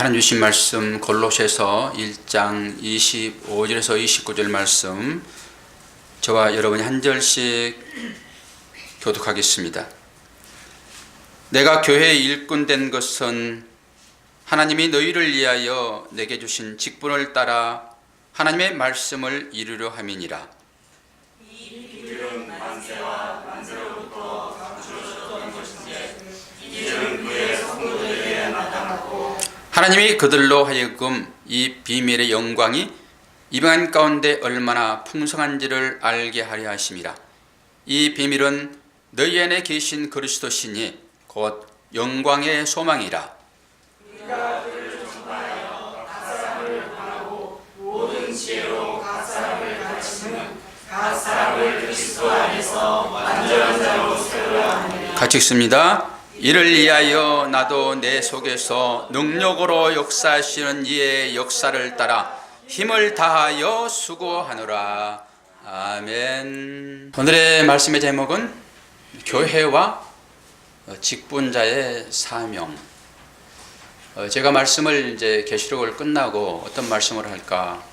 하나님 주신 말씀 골로새서 1장 25절에서 29절 말씀 저와 여러분이 한 절씩 교독하겠습니다. 내가 교회의 일꾼 된 것은 하나님이 너희를 위하여 내게 주신 직분을 따라 하나님의 말씀을 이루려 함이니라. 이 비밀은 만세와 만세로부터 감추어졌던 것인데 이제는 그의 성도들에게 나타났고 하나님이 그들로 하여금 이 비밀의 영광이 이방인 가운데 얼마나 풍성한지를 알게 하려 하심이라. 이 비밀은 너희 안에 계신 그리스도시니 곧 영광의 소망이라. 우리가 그를 전파하여 각 사람을 권하고 모든 지혜로 각 사람을 가르치는 각 사람을 그리스도 안에서 완전한 자로 세우려 하느니라. 같이 읽습니다. 이를 위하여 나도 내 속에서 능력으로 역사하시는 이의 역사를 따라 힘을 다하여 수고하노라. 아멘. 오늘의 말씀의 제목은 교회와 직분자의 사명. 제가 말씀을 이제 계시록을 끝나고 어떤 말씀을 할까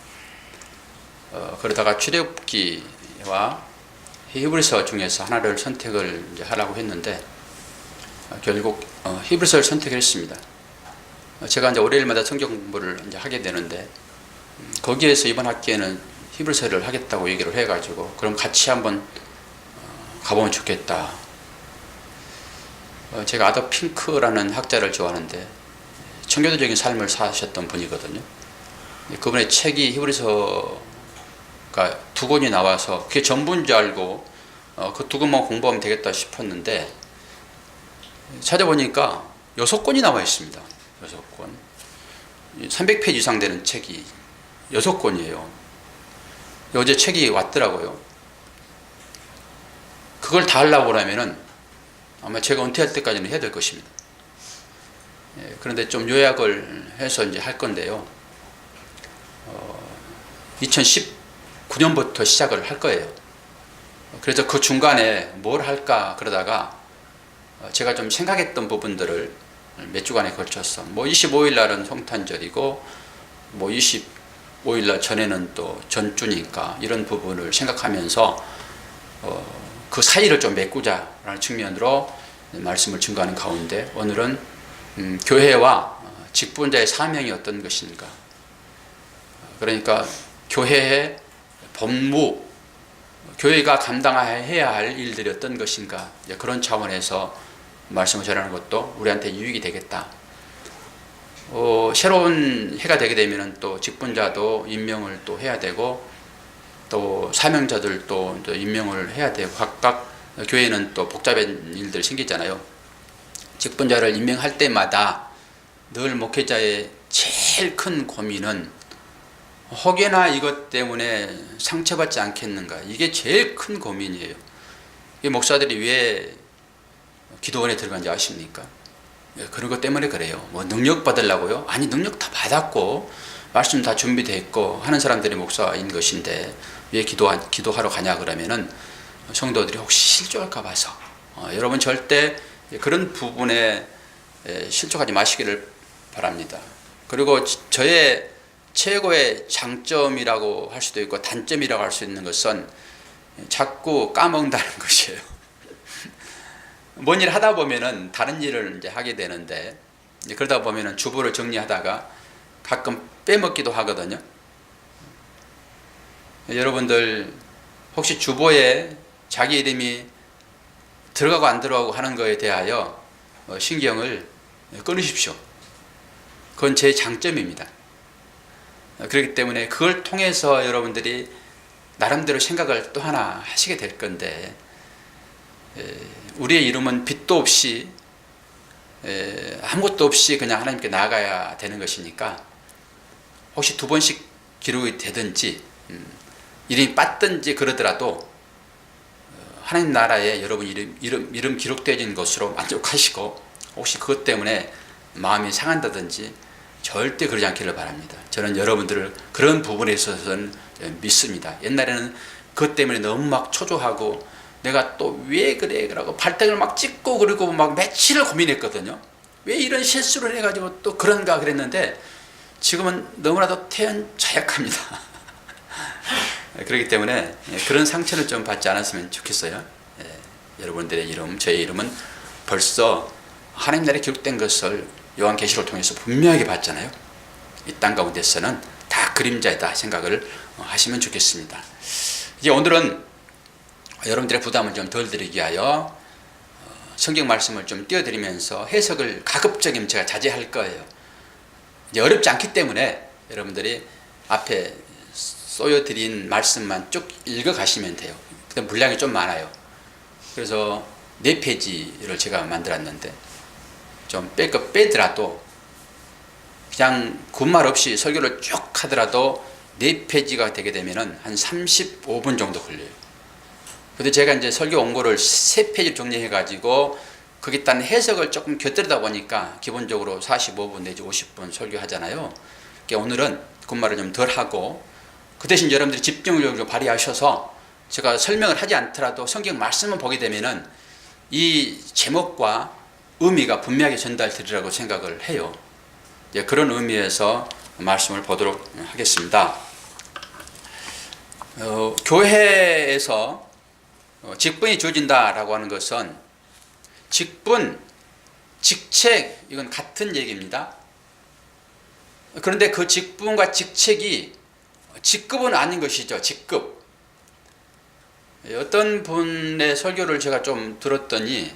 그러다가 출애굽기와 히브리서 중에서 하나를 선택을 이제 하라고 했는데 결국 히브리서를 선택했습니다. 제가 이제 월요일마다 성경 공부를 이제 하게 되는데 거기에서 이번 학기에는 히브리서를 하겠다고 얘기를 해가지고 그럼 같이 한번 가보면 좋겠다. 제가 아더 핑크라는 학자를 좋아하는데 청교도적인 삶을 사셨던 분이거든요. 그분의 책이 히브리서가 두 권이 나와서 그게 전부인 줄 알고 그 두 권만 공부하면 되겠다 싶었는데 찾아보니까 6권이 나와 있습니다. 6권. 300페이지 이상 되는 책이 6권이에요. 어제 책이 왔더라고요. 그걸 다 하려고 그러면은 아마 제가 은퇴할 때까지는 해야 될 것입니다. 그런데 좀 요약을 해서 이제 할 건데요. 2019년부터 시작을 할 거예요. 그래서 그 중간에 뭘 할까 그러다가 제가 좀 생각했던 부분들을 몇 주간에 걸쳐서 25일 날은 성탄절이고 25일 날 전에는 또 전주니까 이런 부분을 생각하면서 그 사이를 좀 메꾸자라는 측면으로 말씀을 증거하는 가운데 오늘은 교회와 직분자의 사명이 어떤 것인가, 그러니까 교회의 법무, 교회가 감당해야 할 일들이 어떤 것인가, 그런 차원에서 말씀을 전하는 것도 우리한테 유익이 되겠다. 새로운 해가 되게 되면 또 직분자도 임명을 또 해야 되고 또 사명자들도 임명을 해야 되고 각각 교회는 또 복잡한 일들이 생기잖아요. 직분자를 임명할 때마다 늘 목회자의 제일 큰 고민은 혹여나 이것 때문에 상처받지 않겠는가, 이게 제일 큰 고민이에요. 목사들이 왜 기도원에 들어간지 아십니까? 그런 것 때문에 그래요. 능력 받으려고요? 아니, 능력 다 받았고 말씀 다 준비됐고 하는 사람들이 목사인 것인데 왜 기도하러 가냐 그러면은 성도들이 혹시 실족할까 봐서. 여러분 절대 그런 부분에 실족하지 마시기를 바랍니다. 그리고 저의 최고의 장점이라고 할 수도 있고 단점이라고 할 수 있는 것은 자꾸 까먹는다는 것이에요. 뭔 일 하다 보면은 다른 일을 이제 하게 되는데 그러다 보면은 주보를 정리하다가 가끔 빼먹기도 하거든요. 여러분들 혹시 주보에 자기 이름이 들어가고 안 들어가고 하는 거에 대하여 신경을 끊으십시오. 그건 제 장점입니다. 그렇기 때문에 그걸 통해서 여러분들이 나름대로 생각을 또 하나 하시게 될 건데, 우리의 이름은 빛도 없이 아무것도 없이 그냥 하나님께 나아가야 되는 것이니까 혹시 2번씩 기록이 되든지 이름이 빠든지 그러더라도 하나님 나라에 여러분 이름 기록되어진 것으로 만족하시고 혹시 그것 때문에 마음이 상한다든지 절대 그러지 않기를 바랍니다. 저는 여러분들을 그런 부분에 있어서는 믿습니다. 옛날에는 그것 때문에 너무 막 초조하고 내가 또 왜 그래 그러고 발등을 막 찍고 그리고 막 며칠을 고민했거든요. 왜 이런 실수를 해가지고 또 그런가 그랬는데 지금은 너무나도 태연자약합니다. 그렇기 때문에 그런 상처를 좀 받지 않았으면 좋겠어요. 여러분들의 이름, 저의 이름은 벌써 하나님 나라에 기록된 것을 요한계시록을 통해서 분명하게 봤잖아요. 이 땅 가운데서는 다 그림자이다 생각을 하시면 좋겠습니다. 이제 오늘은 여러분들의 부담을 좀 덜 드리기 위하여 성경 말씀을 좀 띄워드리면서 해석을 가급적이면 제가 자제할 거예요. 이제 어렵지 않기 때문에 여러분들이 앞에 쏘여드린 말씀만 쭉 읽어가시면 돼요. 근데 분량이 좀 많아요. 그래서 4페이지를 제가 만들었는데 좀 빼더라도 그냥 군말 없이 설교를 쭉 하더라도 4페이지가 되게 되면은 한 35분 정도 걸려요. 근데 제가 이제 설교 원고를 3페이지 정리해 가지고 거기에 따른 해석을 조금 곁들이다 보니까 기본적으로 45분 내지 50분 설교하잖아요. 그러니까 오늘은 군말을 좀 덜 하고 그 대신 여러분들이 집중력을 발휘하셔서 제가 설명을 하지 않더라도 성경 말씀을 보게 되면은 이 제목과 의미가 분명하게 전달되리라고 생각을 해요. 그런 의미에서 말씀을 보도록 하겠습니다. 교회에서 직분이 주어진다라고 하는 것은 직분, 직책 이건 같은 얘기입니다. 그런데 그 직분과 직책이 직급은 아닌 것이죠. 직급. 어떤 분의 설교를 제가 좀 들었더니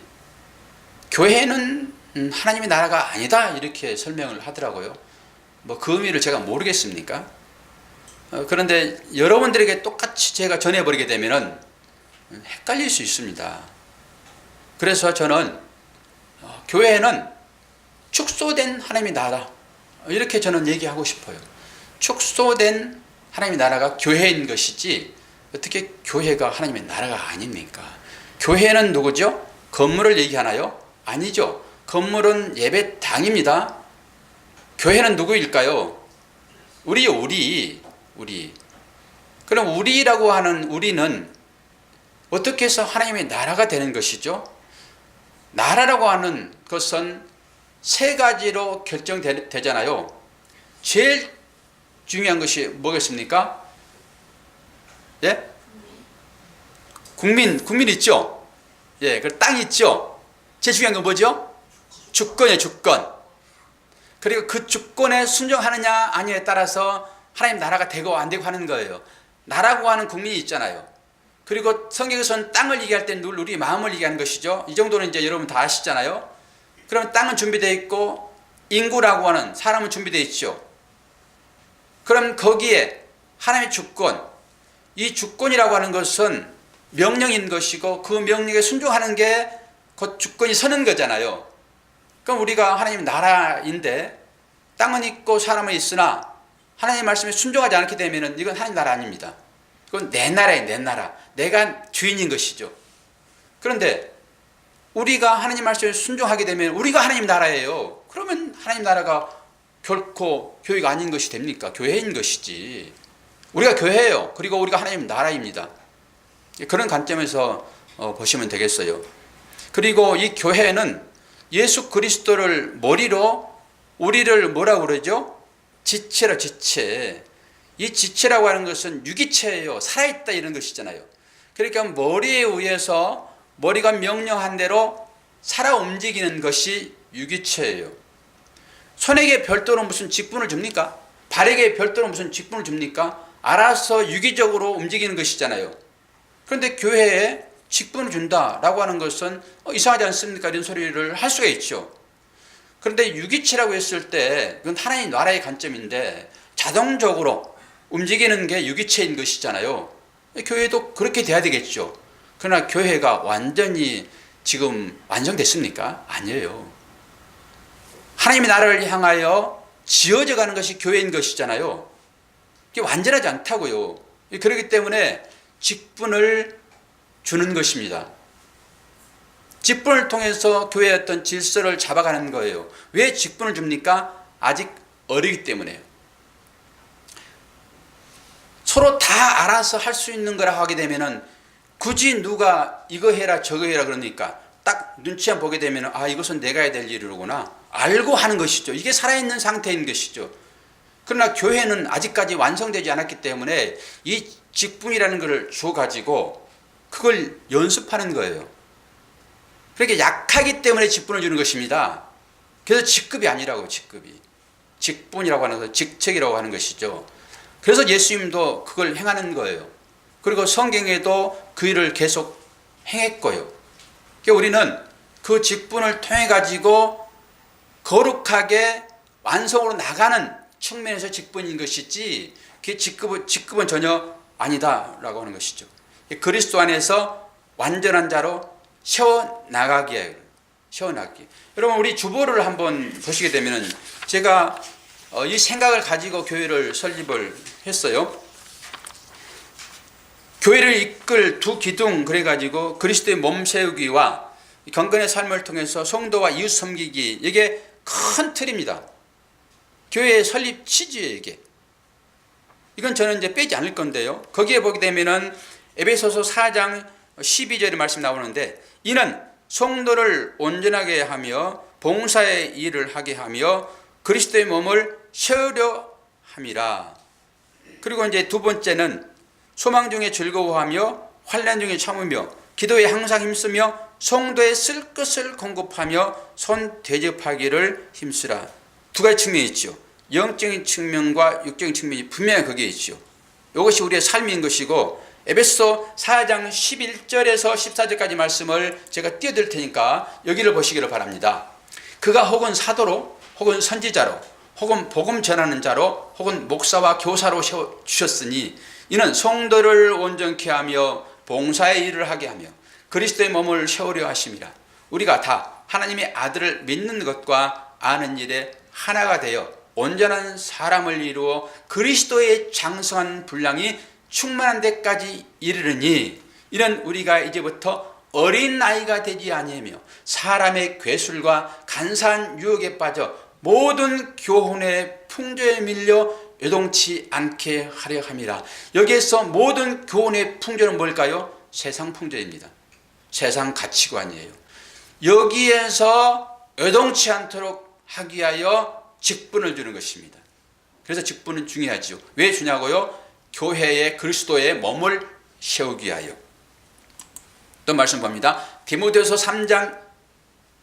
교회는 하나님의 나라가 아니다 이렇게 설명을 하더라고요. 뭐 그 의미를 제가 모르겠습니까? 그런데 여러분들에게 똑같이 제가 전해버리게 되면은 헷갈릴 수 있습니다. 그래서 저는 교회는 축소된 하나님의 나라 이렇게 저는 얘기하고 싶어요. 축소된 하나님의 나라가 교회인 것이지 어떻게 교회가 하나님의 나라가 아닙니까? 교회는 누구죠? 건물을 얘기하나요? 아니죠. 건물은 예배당입니다. 교회는 누구일까요? 우리. 그럼 우리라고 하는 우리는 어떻게 해서 하나님의 나라가 되는 것이죠? 나라라고 하는 것은 3가지로 결정되잖아요. 제일 중요한 것이 뭐겠습니까? 예? 국민 있죠? 예, 그 땅 있죠? 제일 중요한 건 뭐죠? 주권이에요, 주권. 그리고 그 주권에 순종하느냐 아니냐에 따라서 하나님 나라가 되고 안 되고 하는 거예요. 나라고 하는 국민이 있잖아요. 그리고 성경에서는 땅을 얘기할 때는 늘 우리 마음을 얘기하는 것이죠. 이 정도는 이제 여러분 다 아시잖아요. 그럼 땅은 준비되어 있고 인구라고 하는 사람은 준비되어 있죠. 그럼 거기에 하나님의 주권, 이 주권이라고 하는 것은 명령인 것이고 그 명령에 순종하는 게 그 주권이 서는 거잖아요. 그럼 우리가 하나님 나라인데 땅은 있고 사람은 있으나 하나님 말씀에 순종하지 않게 되면 이건 하나님 나라 아닙니다. 그건 내 나라예요, 내 나라. 내가 주인인 것이죠. 그런데 우리가 하나님 말씀에 순종하게 되면 우리가 하나님 나라예요. 그러면 하나님 나라가 결코 교회가 아닌 것이 됩니까? 교회인 것이지. 우리가 교회예요. 그리고 우리가 하나님 나라입니다. 그런 관점에서 보시면 되겠어요. 그리고 이 교회는 예수 그리스도를 머리로 우리를 뭐라고 그러죠? 지체로 지체. 이 지체라고 하는 것은 유기체예요. 살아있다 이런 것이잖아요. 그러니까 머리에 의해서 머리가 명령한 대로 살아 움직이는 것이 유기체예요. 손에게 별도로 무슨 직분을 줍니까? 발에게 별도로 무슨 직분을 줍니까? 알아서 유기적으로 움직이는 것이잖아요. 그런데 교회에 직분을 준다라고 하는 것은 이상하지 않습니까? 이런 소리를 할 수가 있죠. 그런데 유기체라고 했을 때 그건 하나님 나라의 관점인데 자동적으로 움직이는 게 유기체인 것이잖아요. 교회도 그렇게 돼야 되겠죠. 그러나 교회가 완전히 지금 완성됐습니까? 아니에요. 하나님의 나라를 향하여 지어져 가는 것이 교회인 것이잖아요. 이게 완전하지 않다고요. 그렇기 때문에 직분을 주는 것입니다. 직분을 통해서 교회의 어떤 질서를 잡아가는 거예요. 왜 직분을 줍니까? 아직 어리기 때문에요. 서로 다 알아서 할 수 있는 거라 하게 되면은 굳이 누가 이거 해라 저거 해라 그러니까 딱 눈치만 보게 되면은 아 이것은 내가 해야 될 일이로구나 알고 하는 것이죠. 이게 살아있는 상태인 것이죠. 그러나 교회는 아직까지 완성되지 않았기 때문에 이 직분이라는 것을 주어가지고 그걸 연습하는 거예요. 그렇게 약하기 때문에 직분을 주는 것입니다. 그래서 직급이 아니라고, 직급이. 직분이라고 하는 것, 직책이라고 하는 것이죠. 그래서 예수님도 그걸 행하는 거예요. 그리고 성경에도 그 일을 계속 행했고요. 그러니까 우리는 그 직분을 통해 가지고 거룩하게 완성으로 나가는 측면에서 직분인 것이지 그 직급은 전혀 아니다라고 하는 것이죠. 그리스도 안에서 완전한 자로 세워나가기에 세워나기. 여러분 우리 주보를 한번 보시게 되면 제가 이 생각을 가지고 교회를 설립을 했어요. 교회를 이끌 두 기둥 그래가지고 그리스도의 몸 세우기와 경건의 삶을 통해서 성도와 이웃 섬기기, 이게 큰 틀입니다. 교회의 설립 취지예요, 이게. 이건 저는 이제 빼지 않을 건데요. 거기에 보게 되면은 에베소서 4장 12절의 말씀 나오는데, 이는 성도를 온전하게 하며 봉사의 일을 하게 하며 그리스도의 몸을 세우려 함이라. 그리고 이제 두 번째는 소망 중에 즐거워하며 환난 중에 참으며 기도에 항상 힘쓰며 성도의 쓸 것을 공급하며 손 대접하기를 힘쓰라. 두 가지 측면이 있죠. 영적인 측면과 육적인 측면이 분명히 거기에 있죠. 이것이 우리의 삶인 것이고, 에베소 4장 11절에서 14절까지 말씀을 제가 띄워드릴 테니까 여기를 보시기를 바랍니다. 그가 혹은 사도로 혹은 선지자로 혹은 복음 전하는 자로 혹은 목사와 교사로 세워주셨으니 이는 성도를 온전케 하며 봉사의 일을 하게 하며 그리스도의 몸을 세우려 하심이라. 우리가 다 하나님의 아들을 믿는 것과 아는 일에 하나가 되어 온전한 사람을 이루어 그리스도의 장성한 분량이 충만한 데까지 이르르니, 이는 우리가 이제부터 어린 나이가 되지 아니하며 사람의 괴술과 간사한 유혹에 빠져 모든 교훈의 풍조에 밀려 요동치 않게 하려 함이라. 여기에서 모든 교훈의 풍조는 뭘까요? 세상 풍조입니다. 세상 가치관이에요. 여기에서 요동치 않도록 하기 위하여 직분을 주는 것입니다. 그래서 직분은 중요하죠. 왜 주냐고요? 교회의 그리스도의 몸을 세우기 위하여. 또 말씀 봅니다. 디모데후서 3장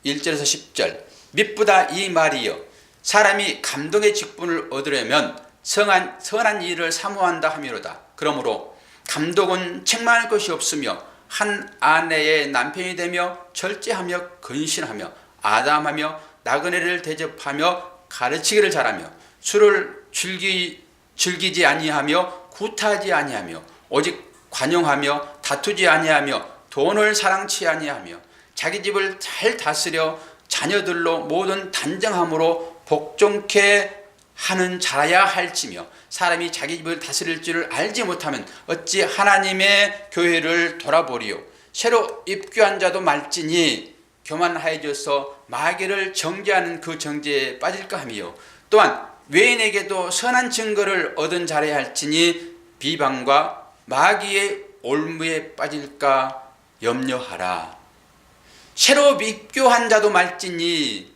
1절에서 10절. mit보다 이 말이여, 사람이 감동의 직분을 얻으려면 선한 일을 사모한다 하미로다. 그러므로 감독은 책망할 것이 없으며 한 아내의 남편이 되며 절제하며 근신하며 아담하며 나그네를 대접하며 가르치기를 잘하며 술을 즐기지 아니하며 구타하지 아니하며 오직 관용하며 다투지 아니하며 돈을 사랑치 아니하며 자기 집을 잘 다스려 자녀들로 모든 단정함으로 복종케 하는 자라야 할지며, 사람이 자기 집을 다스릴 줄을 알지 못하면 어찌 하나님의 교회를 돌아보리요. 새로 입교한 자도 말지니 교만하여져서 마귀를 정죄하는 그 정죄에 빠질까 하며, 또한 외인에게도 선한 증거를 얻은 자라야 할지니 비방과 마귀의 올무에 빠질까 염려하라. 새로 입교한 자도 말지니,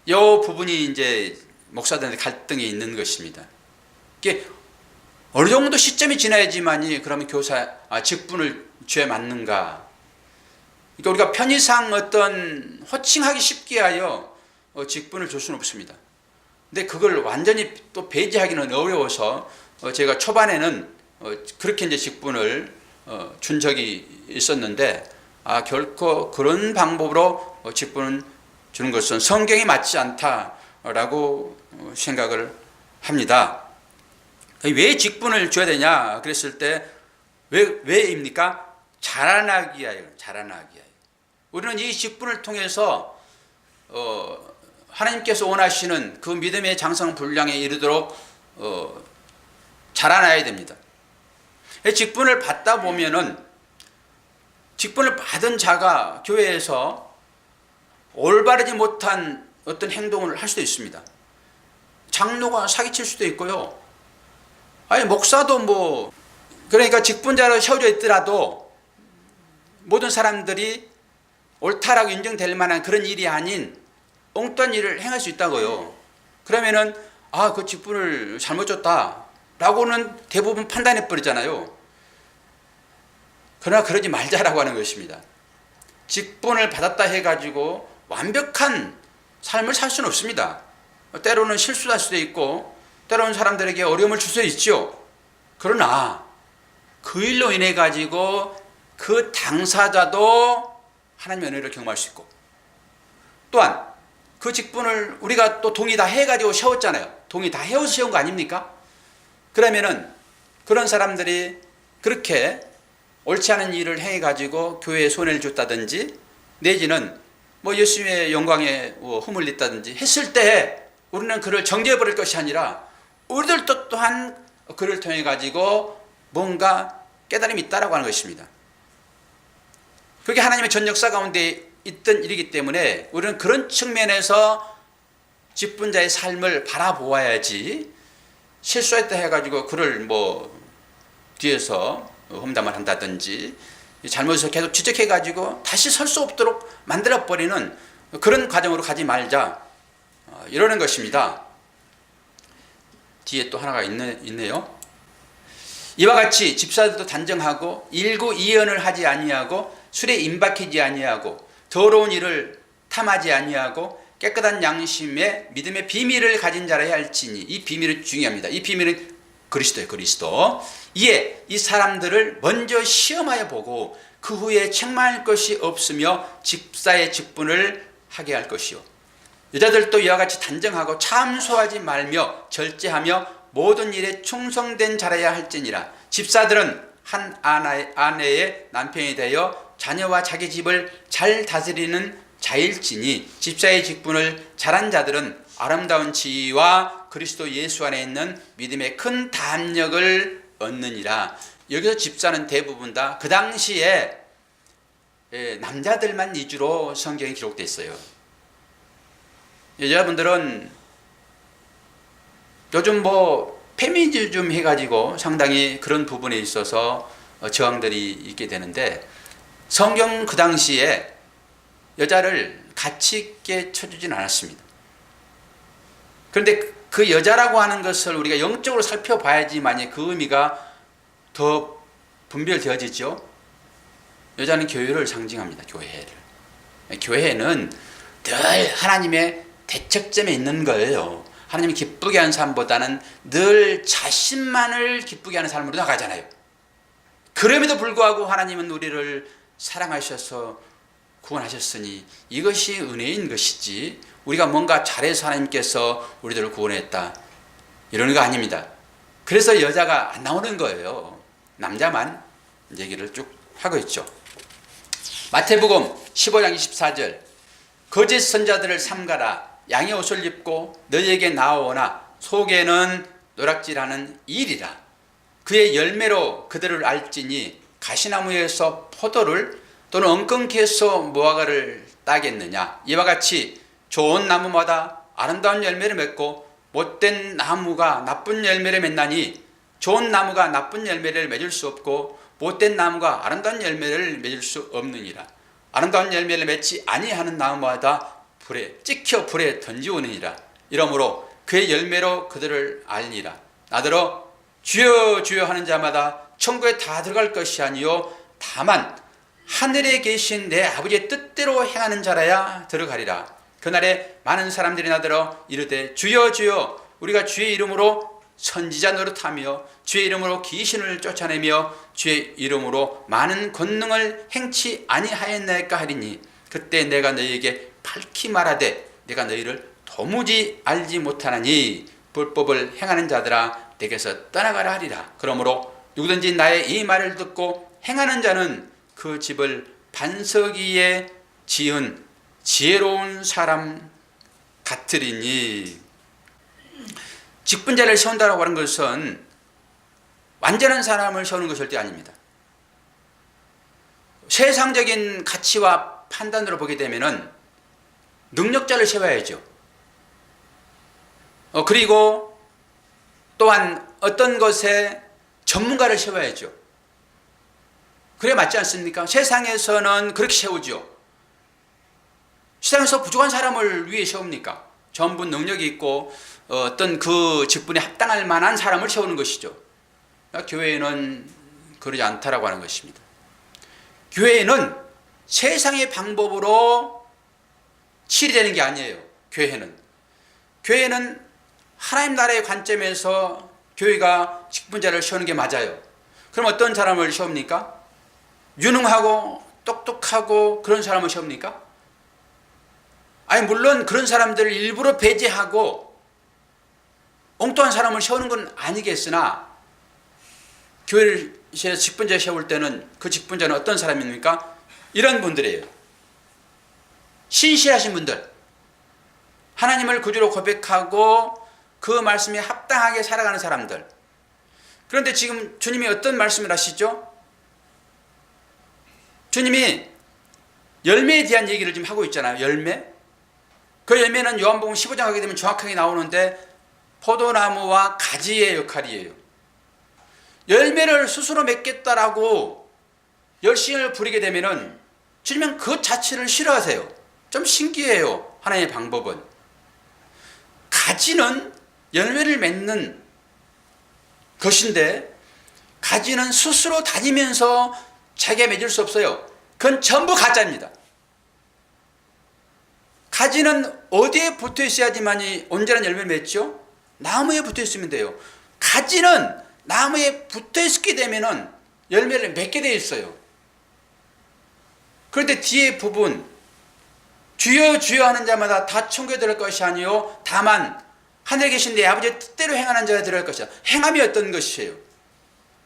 이 부분이 이제 목사들한테 갈등이 있는 것입니다. 이게 어느 정도 시점이 지나야지만이 그러면 직분을 줘야 맞는가? 그러니까 우리가 편의상 어떤 호칭하기 쉽게 하여 직분을 줄 수는 없습니다. 근데 그걸 완전히 또 배제하기는 어려워서 제가 초반에는 그렇게 이제 직분을 준 적이 있었는데, 결코 그런 방법으로 직분을 주는 것은 성경에 맞지 않다라고 생각을 합니다. 왜 직분을 줘야 되냐 그랬을 때 왜입니까? 자라나기 위하여. 우리는 이 직분을 통해서 하나님께서 원하시는 그 믿음의 장성 분량에 이르도록 자라나야 됩니다. 직분을 받다 보면은, 직분을 받은 자가 교회에서 올바르지 못한 어떤 행동을 할 수도 있습니다. 장로가 사기칠 수도 있고요. 아니 목사도 그러니까 직분자로 세워져 있더라도 모든 사람들이 옳다라고 인정될 만한 그런 일이 아닌 엉뚱한 일을 행할 수 있다고요. 그러면은 그 직분을 잘못 줬다라고는 대부분 판단해 버리잖아요. 그러나 그러지 말자라고 하는 것입니다. 직분을 받았다 해가지고 완벽한 삶을 살 수는 없습니다. 때로는 실수할 수도 있고 때로는 사람들에게 어려움을 줄 수 있죠. 그러나 그 일로 인해 가지고 그 당사자도 하나님의 은혜를 경험할 수 있고, 또한 그 직분을 우리가 또 동의 다 해가지고 세웠잖아요. 동의 다 해서 세운 거 아닙니까? 그러면은 그런 사람들이 그렇게 옳지 않은 일을 해가지고 교회에 손해를 줬다든지 내지는 뭐 예수님의 영광에 흠을 냈다든지 했을 때 우리는 그를 정죄해버릴 것이 아니라 우리들도 또한 그를 통해 가지고 뭔가 깨달음이 있다라고 하는 것입니다. 그게 하나님의 전 역사 가운데 있던 일이기 때문에 우리는 그런 측면에서 직분자의 삶을 바라보아야지, 실수했다 해가지고 그를 뭐 뒤에서 험담을 한다든지 잘못해서 계속 지적해가지고 다시 설 수 없도록 만들어버리는 그런 과정으로 가지 말자, 이러는 것입니다. 뒤에 또 하나가 있네요. 이와 같이 집사들도 단정하고 일구이연을 하지 아니하고 술에 임박히지 아니하고 더러운 일을 탐하지 아니하고 깨끗한 양심에 믿음의 비밀을 가진 자라 해야 할지니, 이 비밀은 중요합니다. 이 비밀은 그리스도예요. 그리스도. 이에 이 사람들을 먼저 시험하여 보고 그 후에 책망할 것이 없으며 집사의 직분을 하게 할 것이요, 여자들도 이와 같이 단정하고 참소하지 말며 절제하며 모든 일에 충성된 자라야 할지니라. 집사들은 한 아내의 남편이 되어 자녀와 자기 집을 잘 다스리는 자일지니, 집사의 직분을 잘한 자들은 아름다운 지위와 그리스도 예수 안에 있는 믿음의 큰 담력을 얻느니라. 여기서 집사는 대부분 다 그 당시에 남자들만 위주로 성경에 기록되어 있어요. 여자분들은 요즘 뭐 페미니즘 해가지고 상당히 그런 부분에 있어서 저항들이 있게 되는데, 성경 그 당시에 여자를 가치 있게 쳐주진 않았습니다. 그런데 그 여자라고 하는 것을 우리가 영적으로 살펴봐야지만 그 의미가 더 분별되어지죠. 여자는 교회를 상징합니다. 교회를. 교회는 늘 하나님의 대척점에 있는 거예요. 하나님이 기쁘게 하는 삶보다는 늘 자신만을 기쁘게 하는 삶으로 나가잖아요. 그럼에도 불구하고 하나님은 우리를 사랑하셔서 구원하셨으니 이것이 은혜인 것이지, 우리가 뭔가 잘해서 하나님께서 우리들을 구원했다 이러는 거 아닙니다. 그래서 여자가 안 나오는 거예요. 남자만 얘기를 쭉 하고 있죠. 마태복음 15장 24절, 거짓 선자들을 삼가라. 양의 옷을 입고 너희에게 나오나 속에는 노략질하는 일이라. 그의 열매로 그들을 알지니 가시나무에서 포도를 또는 엉겅퀴에서 무화과를 따겠느냐. 이와 같이 좋은 나무마다 아름다운 열매를 맺고 못된 나무가 나쁜 열매를 맺나니, 좋은 나무가 나쁜 열매를 맺을 수 없고 못된 나무가 아름다운 열매를 맺을 수 없느니라. 아름다운 열매를 맺지 아니하는 나무마다 찍혀 불에 던지오느니라. 이러므로 그의 열매로 그들을 알리라. 나더러 주여 주여 하는 자마다 천국에 다 들어갈 것이 아니요 다만 하늘에 계신 내 아버지의 뜻대로 행하는 자라야 들어가리라. 그날에 많은 사람들이 나더러 이르되 주여 주여 우리가 주의 이름으로 선지자 노릇하며 주의 이름으로 귀신을 쫓아내며 주의 이름으로 많은 권능을 행치 아니하였나이까 하리니, 그때 내가 너희에게 밝히 말하되 내가 너희를 도무지 알지 못하나니 불법을 행하는 자들아 내게서 떠나가라 하리라. 그러므로 누구든지 나의 이 말을 듣고 행하는 자는 그 집을 반석 위에 지은 지혜로운 사람 같으리니. 직분자를 세운다고 하는 것은 완전한 사람을 세우는 것이 절대 아닙니다. 세상적인 가치와 판단으로 보게 되면은 능력자를 세워야죠. 그리고 또한 어떤 것에 전문가를 세워야죠. 그래 맞지 않습니까? 세상에서는 그렇게 세우죠. 세상에서 부족한 사람을 위해 세웁니까? 전부 능력이 있고 어떤 그 직분에 합당할 만한 사람을 세우는 것이죠. 그러니까 교회는 그러지 않다라고 하는 것입니다. 교회는 세상의 방법으로 치리되는 게 아니에요. 교회는 하나님 나라의 관점에서 교회가 직분자를 세우는 게 맞아요. 그럼 어떤 사람을 세웁니까? 유능하고 똑똑하고 그런 사람을 세웁니까? 아니 물론 그런 사람들을 일부러 배제하고 엉뚱한 사람을 세우는 건 아니겠으나 교회를 직분자 세울 때는 그 직분자는 어떤 사람입니까? 이런 분들이에요. 신실하신 분들, 하나님을 구주로 고백하고 그 말씀에 합당하게 살아가는 사람들. 그런데 지금 주님이 어떤 말씀을 하시죠? 주님이 열매에 대한 얘기를 지금 하고 있잖아요. 열매. 그 열매는 요한복음 15장 하게 되면 정확하게 나오는데 포도나무와 가지의 역할이에요. 열매를 스스로 맺겠다라고 열심을 부리게 되면은 주님은 그 자체를 싫어하세요. 좀 신기해요. 하나님의 방법은. 가지는 열매를 맺는 것인데 가지는 스스로 다니면서 자기가 맺을 수 없어요. 그건 전부 가짜입니다. 가지는 어디에 붙어 있어야지만이 온전한 열매를 맺죠? 나무에 붙어 있으면 돼요. 가지는 나무에 붙어 있게 되면은 열매를 맺게 되어 있어요. 그런데 뒤에 부분 주여 주여 하는 자마다 다 천국에 들어갈 것이 아니요 다만 하늘에 계신 내 아버지의 뜻대로 행하는 자가 들어갈 것이다. 행함이 어떤 것이에요?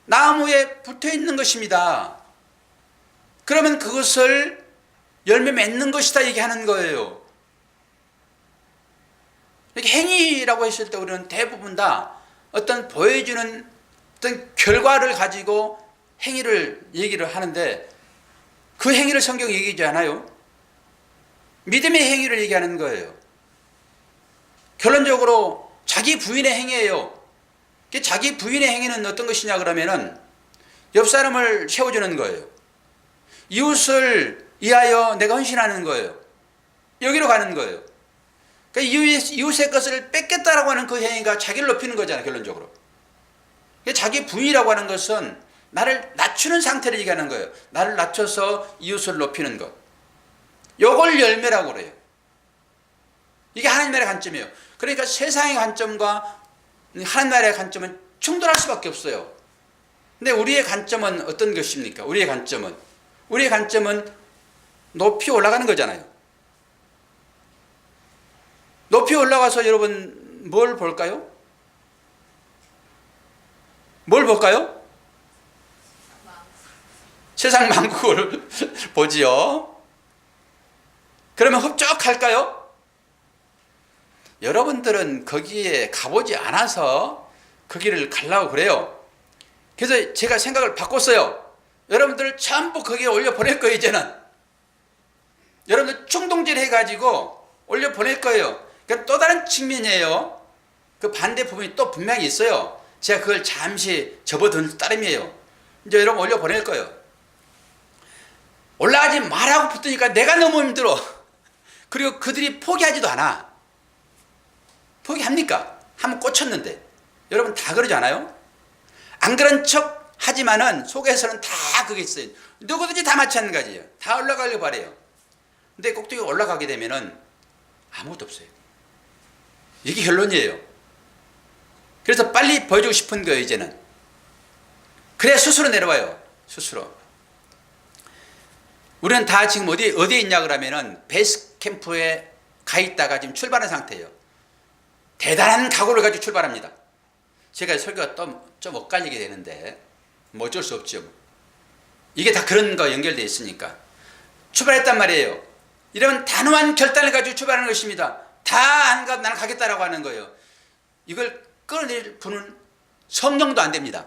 나무에 붙어 있는 것입니다. 그러면 그것을 열매 맺는 것이다 얘기하는 거예요. 이렇게 행위라고 했을 때 우리는 대부분 다 어떤 보여주는 어떤 결과를 가지고 행위를 얘기를 하는데 그 행위를 성경이 얘기하지 않아요. 믿음의 행위를 얘기하는 거예요. 결론적으로 자기 부인의 행위예요. 자기 부인의 행위는 어떤 것이냐 그러면은 옆 사람을 세워주는 거예요. 이웃을 위하여 내가 헌신하는 거예요. 여기로 가는 거예요. 그러니까 이웃의 것을 뺏겠다라고 하는 그 행위가 자기를 높이는 거잖아요. 결론적으로. 자기 부인이라고 하는 것은 나를 낮추는 상태를 얘기하는 거예요. 나를 낮춰서 이웃을 높이는 것. 요걸 열매라고 그래요. 이게 하나님 나라의 관점이에요. 그러니까 세상의 관점과 하나님 나라의 관점은 충돌할 수밖에 없어요. 근데 우리의 관점은 어떤 것입니까? 우리의 관점은 높이 올라가는 거잖아요. 높이 올라가서 여러분 뭘 볼까요? 뭘 볼까요? 세상 만국을 보지요. 그러면 흡족할까요? 여러분들은 거기에 가보지 않아서 거기를 가려고 그래요. 그래서 제가 생각을 바꿨어요. 여러분들을 전부 거기에 올려 보낼 거예요. 이제는 여러분들 충동질 해가지고 올려 보낼 거예요. 그러니까 또 다른 측면이에요. 그 반대 부분이 또 분명히 있어요. 제가 그걸 잠시 접어둔 따름이에요. 이제 여러분 올려 보낼 거예요. 올라가지 말라고 붙으니까 내가 너무 힘들어. 그리고 그들이 포기하지도 않아. 포기합니까? 한번 꽂혔는데. 여러분 다 그러지 않아요? 안 그런 척 하지만은 속에서는 다 그게 있어요. 누구든지 다 마찬가지예요. 다 올라가려고 바래요. 근데 꼭대기 올라가게 되면은 아무것도 없어요. 이게 결론이에요. 그래서 빨리 보여주고 싶은 거예요. 이제는. 그래야 스스로 내려와요. 스스로. 우리는 다 지금 어디에 있냐 그러면은 베이스 캠프에 가 있다가 지금 출발한 상태예요. 대단한 각오를 가지고 출발합니다. 제가 설교가 또 좀 엇갈리게 되는데 뭐 어쩔 수 없죠. 이게 다 그런 거 연결되어 있으니까. 출발했단 말이에요. 이러면 단호한 결단을 가지고 출발하는 것입니다. 다 안 가, 나는 가겠다라고 하는 거예요. 이걸 끌어낼 분은 성령도 안 됩니다.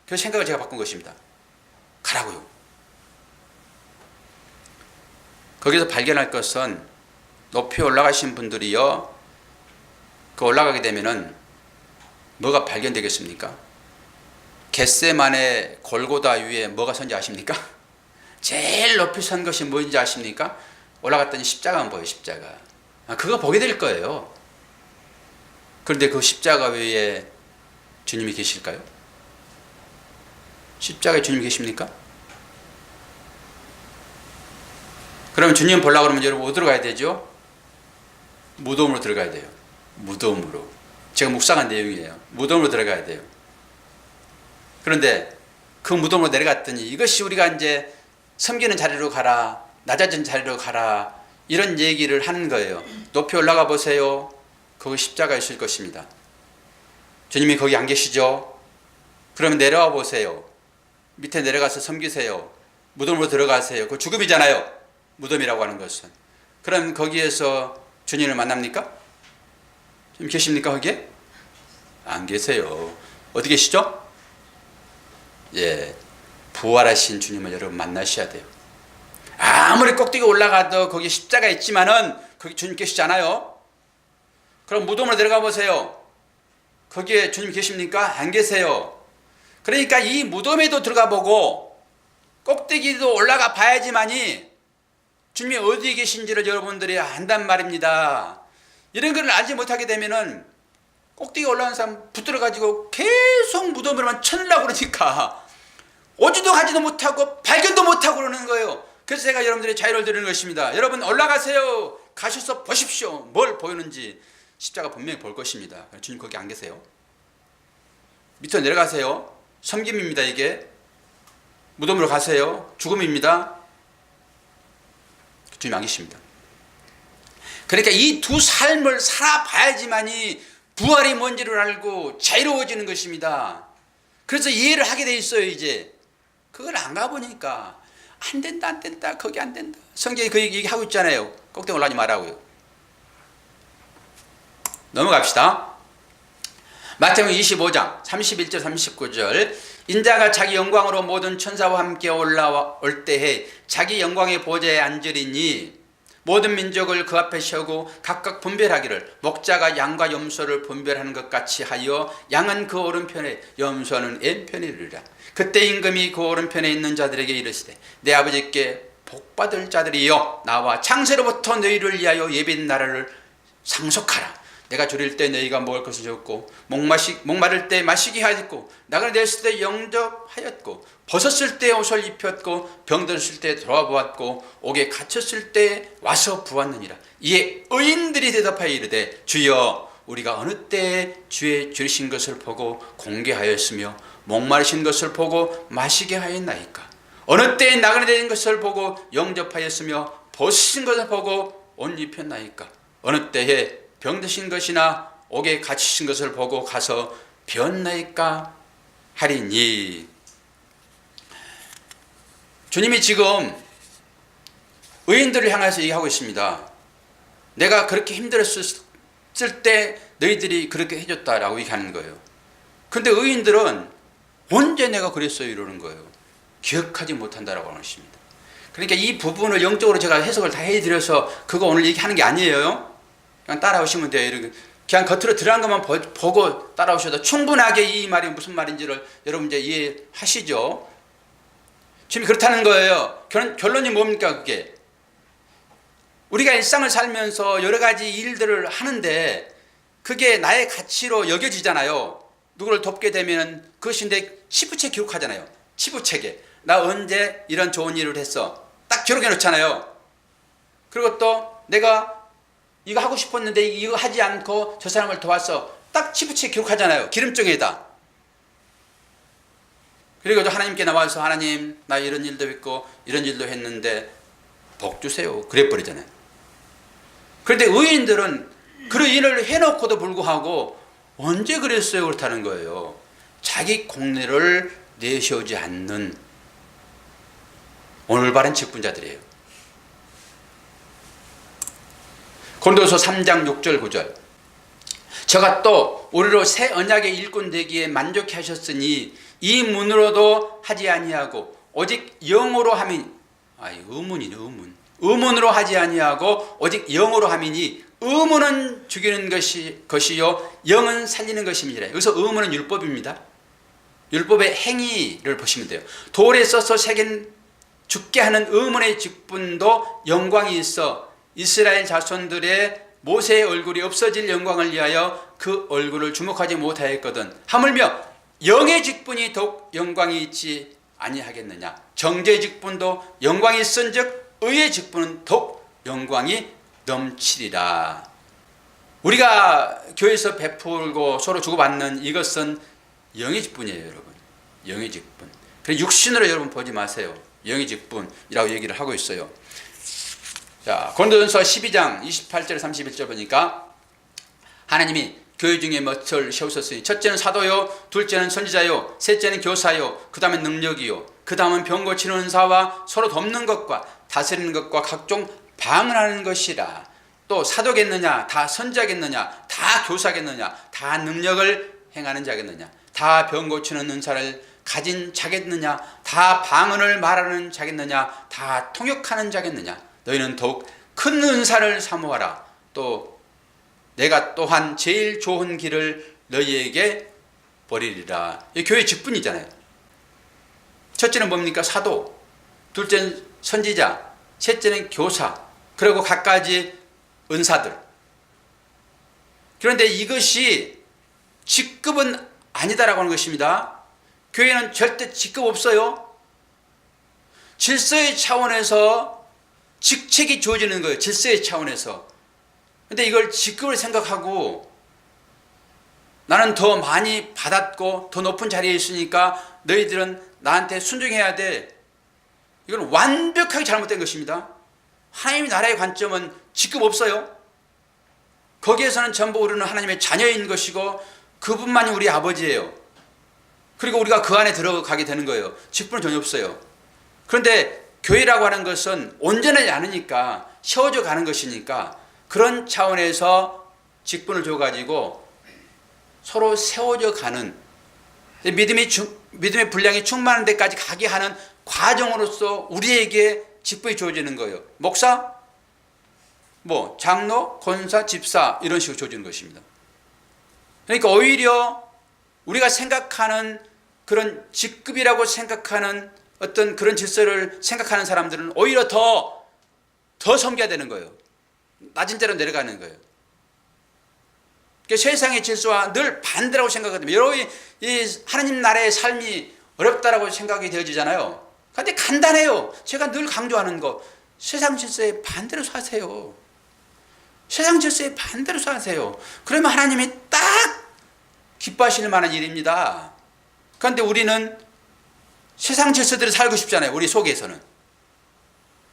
그 생각을 제가 바꾼 것입니다. 가라고요. 거기서 발견할 것은 높이 올라가신 분들이요. 그 올라가게 되면은 뭐가 발견되겠습니까? 겟세마네 골고다 위에 뭐가 선지 아십니까? 제일 높이 선 것이 뭔지 아십니까? 올라갔더니 십자가만 보여요. 십자가. 그거 보게 될 거예요. 그런데 그 십자가 위에 주님이 계실까요? 십자가에 주님이 계십니까? 그러면 주님 보려고 그러면 여러분 어디로 가야 되죠? 무덤으로 들어가야 돼요. 무덤으로. 제가 묵상한 내용이에요. 무덤으로 들어가야 돼요. 그런데 그 무덤으로 내려갔더니 이것이 우리가 이제 섬기는 자리로 가라, 낮아진 자리로 가라, 이런 얘기를 하는 거예요. 높이 올라가 보세요. 거기 십자가 있을 것입니다. 주님이 거기 안 계시죠? 그러면 내려와 보세요. 밑에 내려가서 섬기세요. 무덤으로 들어가세요. 그 죽음이잖아요. 무덤이라고 하는 것은. 그럼 거기에서 주님을 만납니까? 지금 계십니까 거기에? 안 계세요. 어디 계시죠? 예, 부활하신 주님을 여러분 만나셔야 돼요. 아무리 꼭대기 올라가도 거기 십자가 있지만은 거기 주님 계시잖아요. 그럼 무덤으로 들어가 보세요. 거기에 주님 계십니까? 안 계세요. 그러니까 이 무덤에도 들어가 보고 꼭대기도 올라가 봐야지만이 주님이 어디에 계신지를 여러분들이 안단 말입니다. 이런 걸 알지 못하게 되면은 꼭대기 올라온 사람 붙들어 가지고 계속 무덤으로만 쳐내려고 그러니까 오지도 가지도 못하고 발견도 못하고 그러는 거예요. 그래서 제가 여러분들의 자유를 드리는 것입니다. 여러분 올라가세요. 가셔서 보십시오. 뭘 보이는지 십자가 분명히 볼 것입니다. 주님 거기 안 계세요. 밑으로 내려가세요. 섬김입니다. 이게 무덤으로 가세요. 죽음입니다. 주님 안 계십니다. 그러니까 이 두 삶을 살아봐야지만이 부활이 뭔지를 알고 자유로워지는 것입니다. 그래서 이해를 하게 돼 있어요. 이제 그걸 안 가보니까 안 된다 안 된다 거기 안 된다. 성경이 그 얘기하고 있잖아요. 꼭대기 올라가지 말라고요. 넘어갑시다. 마태복음 25장 31절 39절 인자가 자기 영광으로 모든 천사와 함께 올라올 때에 자기 영광의 보좌에 앉으리니 모든 민족을 그 앞에 세우고 각각 분별하기를 목자가 양과 염소를 분별하는 것 같이 하여 양은 그 오른편에 염소는 왼편에 이르리라. 그때 임금이 그 오른편에 있는 자들에게 이르시되 내 아버지께 복받을 자들이여 나와 창세로부터 너희를 위하여 예비한 나라를 상속하라. 내가 줄일 때 너희가 먹을 것을 줬고 목마를 때 마시게 하였고 낙을 내었을 때 영접하였고 벗었을 때 옷을 입혔고 병들었을 때 돌아보았고 옥에 갇혔을 때 와서 부었느니라. 이에 의인들이 대답하여 이르되 주여 우리가 어느 때에 주의 줄이신 것을 보고 공개하였으며 목마르신 것을 보고 마시게 하였나이까. 어느 때에 낙을 내린 것을 보고 영접하였으며 벗으신 것을 보고 옷 입혔나이까. 어느 때에 병드신 것이나 옥에 갇히신 것을 보고 가서 비었나이까 하리니. 주님이 지금 의인들을 향해서 얘기하고 있습니다. 내가 그렇게 힘들었을 때 너희들이 그렇게 해줬다라고 얘기하는 거예요. 근데 의인들은 언제 내가 그랬어요 이러는 거예요. 기억하지 못한다라고 하는 것입니다. 그러니까 이 부분을 영적으로 제가 해석을 다 해드려서 그거 오늘 얘기하는 게 아니에요. 그냥 따라오시면 돼요. 이렇게 그냥 겉으로 들어간 것만 보고 따라오셔도 충분하게 이 말이 무슨 말인지를 여러분 이제 이해하시죠. 지금 그렇다는 거예요. 결론이 뭡니까 그게? 우리가 일상을 살면서 여러 가지 일들을 하는데 그게 나의 가치로 여겨지잖아요. 누구를 돕게 되면 그것인데 치부책 기록하잖아요. 치부책에 나 언제 이런 좋은 일을 했어 딱 기록해 놓잖아요. 그리고 또 내가 이거 하고 싶었는데 이거 하지 않고 저 사람을 도와서 딱 치부책 기록하잖아요. 기름종에다. 그리고 또 하나님께 나와서 하나님 나 이런 일도 했고 이런 일도 했는데 복 주세요. 그래 버리잖아요. 그런데 의인들은 그런 일을 해놓고도 불구하고 언제 그랬어요? 그렇다는 거예요. 자기 공로를 내세우지 않는 오늘 바른 직분자들이에요. 고린도서 3장 6절 9절 저가 또 우리로 새 언약의 일꾼 되기에 만족해 하셨으니 이 문으로도 하지 아니하고 오직 영으로 함이니 의문이네 의문으로 하지 아니하고 오직 영으로 함이니 의문은 죽이는 것이요 영은 살리는 것입니다. 여기서 의문은 율법입니다. 율법의 행위를 보시면 돼요. 돌에 써서 새긴 죽게 하는 의문의 직분도 영광이 있어 이스라엘 자손들의 모세의 얼굴이 없어질 영광을 위하여 그 얼굴을 주목하지 못하였거든. 하물며 영의 직분이 더욱 영광이 있지 아니하겠느냐. 정죄의 직분도 영광이 있은즉 의의 직분은 더욱 영광이 넘치리라. 우리가 교회에서 베풀고 서로 주고받는 이것은 영의 직분이에요, 여러분. 영의 직분. 그래서 육신으로 여러분 보지 마세요. 영의 직분이라고 얘기를 하고 있어요. 자, 고린도전서 12장 28절 31절 보니까 하나님이 교회 중에 뭣을 세우셨으니 첫째는 사도요, 둘째는 선지자요, 셋째는 교사요, 그 다음은 능력이요, 그 다음은 병 고치는 은사와 서로 돕는 것과 다스리는 것과 각종 방언하는 것이라. 또 사도겠느냐, 다 선지자겠느냐, 다 교사겠느냐, 다 능력을 행하는 자겠느냐, 다 병 고치는 은사를 가진 자겠느냐, 다 방언을 말하는 자겠느냐, 다 통역하는 자겠느냐. 너희는 더욱 큰 은사를 사모하라. 또 내가 또한 제일 좋은 길을 너희에게 버리리라. 이 교회 직분이잖아요. 첫째는 뭡니까? 사도, 둘째는 선지자, 셋째는 교사, 그리고 갖가지 은사들. 그런데 이것이 직급은 아니다라고 하는 것입니다. 교회는 절대 직급 없어요. 질서의 차원에서 직책이 주어지는 거예요. 질서의 차원에서. 근데 이걸 직급을 생각하고 나는 더 많이 받았고 더 높은 자리에 있으니까 너희들은 나한테 순종해야 돼. 이건 완벽하게 잘못된 것입니다. 하나님의 나라의 관점은 직급 없어요. 거기에서는 전부 우리는 하나님의 자녀인 것이고 그분만이 우리 아버지예요. 그리고 우리가 그 안에 들어가게 되는 거예요. 직분은 전혀 없어요. 그런데 교회라고 하는 것은 온전하지 않으니까 세워져 가는 것이니까 그런 차원에서 직분을 줘가지고 서로 세워져 가는 믿음의 분량이 충만한 데까지 가게 하는 과정으로서 우리에게 직분이 주어지는 거예요. 목사, 장로, 권사, 집사 이런 식으로 주어지는 것입니다. 그러니까 오히려 우리가 생각하는 그런 직급이라고 생각하는 어떤 그런 질서를 생각하는 사람들은 오히려 더 섬겨야 되는 거예요. 낮은 자로 내려가는 거예요. 그러니까 세상의 질서와 늘 반대라고 생각하거든요. 여러분이 이 하나님 나라의 삶이 어렵다라고 생각이 되어지잖아요. 그런데 간단해요. 제가 늘 강조하는 거, 세상 질서에 반대로 사세요. 세상 질서에 반대로 사세요. 그러면 하나님이 딱 기뻐하실 만한 일입니다. 그런데 우리는 세상 질서대로 살고 싶잖아요. 우리 속에서는.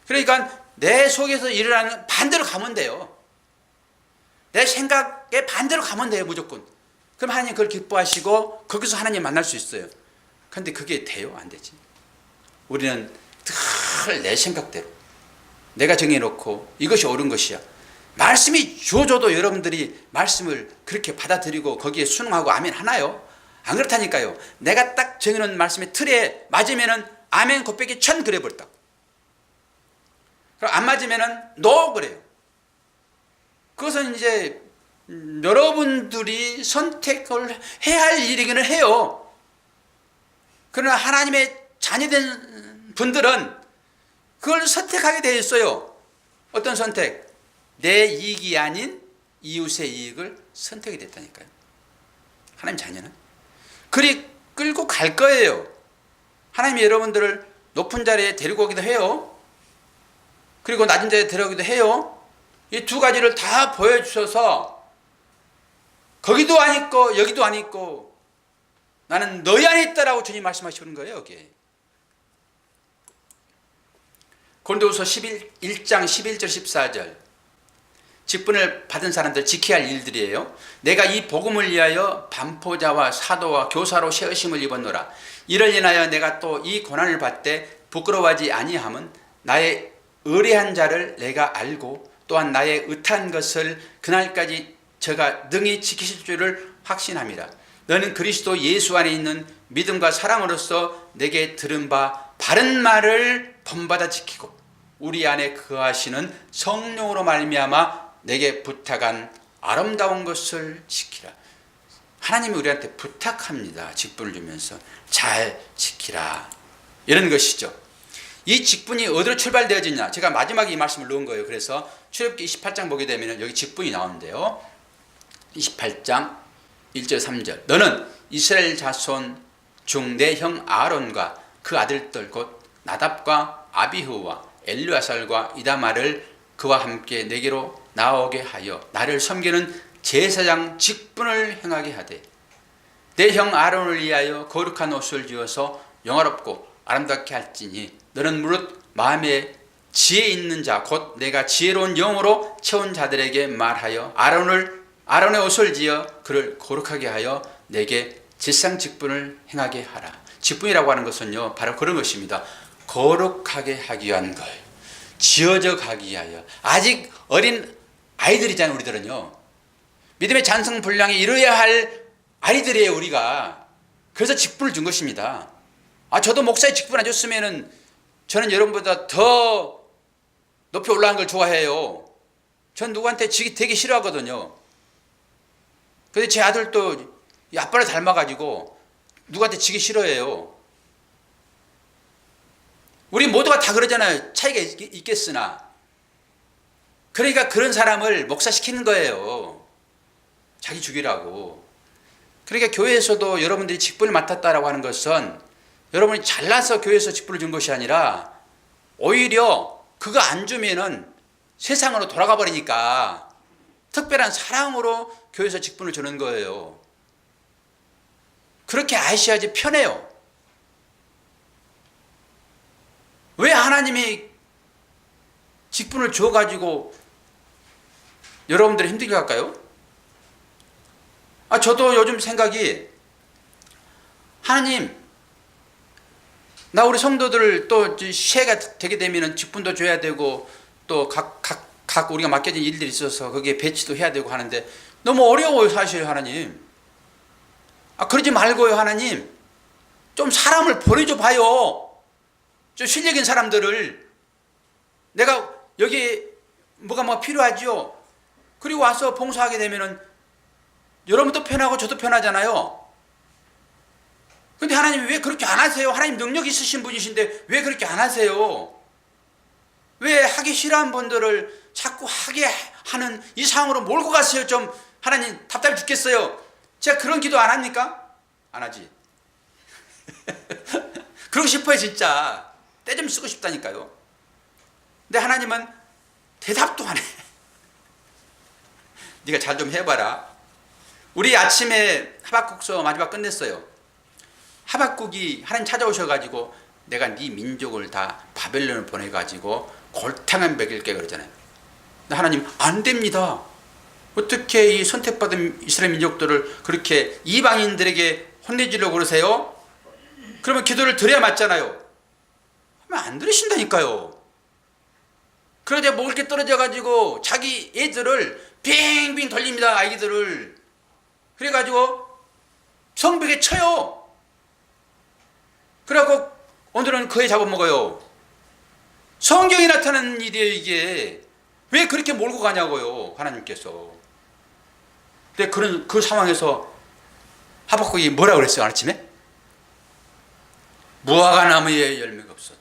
그러니까 내 속에서 일어나는 반대로 가면 돼요. 내 생각에 반대로 가면 돼요. 무조건. 그럼 하나님 그걸 기뻐하시고 거기서 하나님 만날 수 있어요. 그런데 그게 돼요? 안 되지. 우리는 늘 내 생각대로 내가 정해놓고 이것이 옳은 것이야. 말씀이 주어져도 여러분들이 말씀을 그렇게 받아들이고 거기에 순응하고 아멘 하나요? 안 그렇다니까요. 내가 딱 정해놓은 말씀의 틀에 맞으면은 아멘 곱빼기 1000 그래 버렸다. 그럼 안 맞으면은 노 그래요. 그것은 이제 여러분들이 선택을 해야 할 일이기는 해요. 그러나 하나님의 자녀된 분들은 그걸 선택하게 되어 있어요. 어떤 선택? 내 이익이 아닌 이웃의 이익을 선택이 됐다니까요. 하나님 자녀는 그리 끌고 갈 거예요. 하나님이 여러분들을 높은 자리에 데리고 오기도 해요. 그리고 낮은 자리에 데려오기도 해요. 이 두 가지를 다 보여주셔서 거기도 안 있고 여기도 안 있고 나는 너희 안에 있다라고 주님 말씀하시는 거예요. 여기에 고린도후서 1장 11절 14절 직분을 받은 사람들 지켜야 할 일들이에요. 내가 이 복음을 위하여 반포자와 사도와 교사로 세우심을 입었노라. 이를 인하여 내가 또 이 고난을 받되 부끄러워하지 아니함은 나의 의뢰한 자를 내가 알고 또한 나의 의탄 것을 그날까지 저가 능히 지키실 줄을 확신함이라. 너는 그리스도 예수 안에 있는 믿음과 사랑으로서 내게 들은 바 바른 말을 본받아 지키고 우리 안에 거하시는 성령으로 말미암아 내게 부탁한 아름다운 것을 지키라. 하나님이 우리한테 부탁합니다. 직분을 주면서 잘 지키라. 이런 것이죠. 이 직분이 어디로 출발되어지냐? 제가 마지막에 이 말씀을 넣은 거예요. 그래서 출애굽기 28장 보게 되면 여기 직분이 나오는데요. 28장 1절 3절. 너는 이스라엘 자손 중 내 형 아론과 그 아들들 곧 나답과 아비후와 엘르아살과 이다말을 그와 함께 내게로 나오게 하여 나를 섬기는 제사장 직분을 행하게 하되 내 형 아론을 위하여 거룩한 옷을 지어서 영화롭고 아름답게 할지니 너는 무릇 마음에 지혜 있는 자 곧 내가 지혜로운 영으로 채운 자들에게 말하여 아론의 옷을 지어 그를 거룩하게 하여 내게 제사장 직분을 행하게 하라. 직분이라고 하는 것은요 바로 그런 것입니다. 거룩하게 하기 위한 걸, 지어져 가기 위하여. 아직 어린 아이들이잖아요. 우리들은요 믿음의 잔성분량에 이르어야 할 아이들이에요 우리가. 그래서 직분을 준 것입니다. 저도 목사의 직분 안 줬으면은 저는 여러분보다 더 높이 올라간 걸 좋아해요. 전 누구한테 지기 되게 싫어하거든요. 근데 제 아들도 아빠를 닮아가지고 누구한테 지기 싫어해요. 우리 모두가 다 그러잖아요. 차이가 있겠으나. 그러니까 그런 사람을 목사시키는 거예요. 자기 죽이라고. 그러니까 교회에서도 여러분들이 직분을 맡았다라고 하는 것은 여러분이 잘나서 교회에서 직분을 준 것이 아니라 오히려 그거 안 주면은 세상으로 돌아가 버리니까 특별한 사랑으로 교회에서 직분을 주는 거예요. 그렇게 아셔야지 편해요. 왜 하나님이 직분을 줘가지고 여러분들이 힘들게 할까요? 저도 요즘 생각이 하나님 나 우리 성도들 또 시해가 되게 되면 직분도 줘야 되고 또 각 우리가 맡겨진 일들이 있어서 거기에 배치도 해야 되고 하는데 너무 어려워요 사실 하나님. 그러지 말고요 하나님. 좀 사람을 보내줘 봐요. 좀 실력 있는 사람들을. 내가 여기 뭐가 필요하죠. 그리고 와서 봉사하게 되면은 여러분도 편하고 저도 편하잖아요. 근데 하나님이 왜 그렇게 안 하세요? 하나님 능력 있으신 분이신데 왜 그렇게 안 하세요? 왜 하기 싫어하는 분들을 자꾸 하게 하는 이 상황으로 몰고 가세요? 좀 하나님 답답해 죽겠어요. 제가 그런 기도 안 합니까? 안 하지. 그러고 싶어요 진짜. 때 좀 쓰고 싶다니까요. 근데 하나님은 대답도 안 해. 네가 잘 좀 해봐라. 우리 아침에 하박국서 마지막 끝냈어요. 하박국이 하나님 찾아오셔가지고 내가 네 민족을 다 바벨론을 보내가지고 골탕을 먹일게 그러잖아요. 근데 하나님 안 됩니다. 어떻게 이 선택받은 이스라엘 민족들을 그렇게 이방인들에게 혼내주려고 그러세요? 그러면 기도를 드려야 맞잖아요. 하면 안 들으신다니까요. 그러자 먹을 게 떨어져가지고 자기 애들을 빙빙 돌립니다. 아이들을. 그래가지고 성벽에 쳐요. 그래갖고 오늘은 그애 잡아먹어요. 성경이 나타나는 일이에요 이게. 왜 그렇게 몰고 가냐고요 하나님께서. 근데 그 상황에서 하박국이 뭐라고 그랬어요 아침에? 무화과 나무에 열매가 없었다.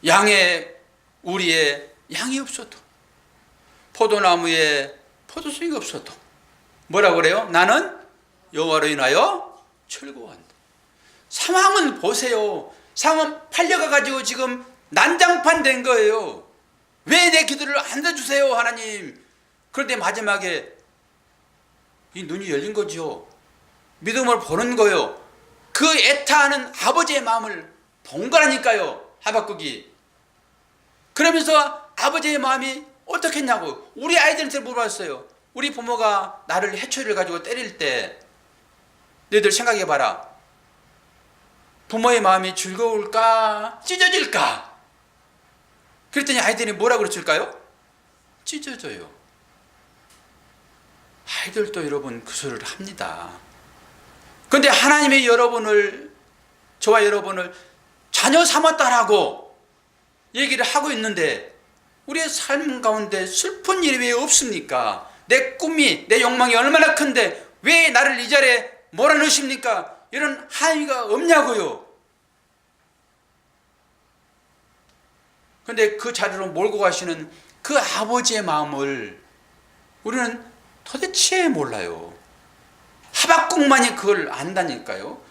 양의 우리에 양이 없어도 포도나무에 포도송이가 없어도 뭐라고 그래요? 나는 여호와로 인하여 즐거워한다. 상황은 보세요. 상황은 팔려가가지고 지금 난장판 된 거예요. 왜 내 기도를 안 들어주세요 하나님. 그런데 마지막에 이 눈이 열린 거죠. 믿음을 보는 거예요. 그 애타하는 아버지의 마음을 본 거라니까요 하박국이. 그러면서 아버지의 마음이 어떻겠냐고 우리 아이들한테 물어봤어요. 우리 부모가 나를 해초리를 가지고 때릴 때 너희들 생각해봐라. 부모의 마음이 즐거울까 찢어질까? 그랬더니 아이들이 뭐라고 그랬을까요? 찢어져요. 아이들도 여러분 그 소리를 합니다. 그런데 하나님의 저와 여러분을 자녀 삼았다라고 얘기를 하고 있는데 우리의 삶 가운데 슬픈 일이 왜 없습니까? 내 꿈이 내 욕망이 얼마나 큰데 왜 나를 이 자리에 몰아넣으십니까? 이런 함의가 없냐고요. 근데 그 자리로 몰고 가시는 그 아버지의 마음을 우리는 도대체 몰라요. 하박국만이 그걸 안다니까요.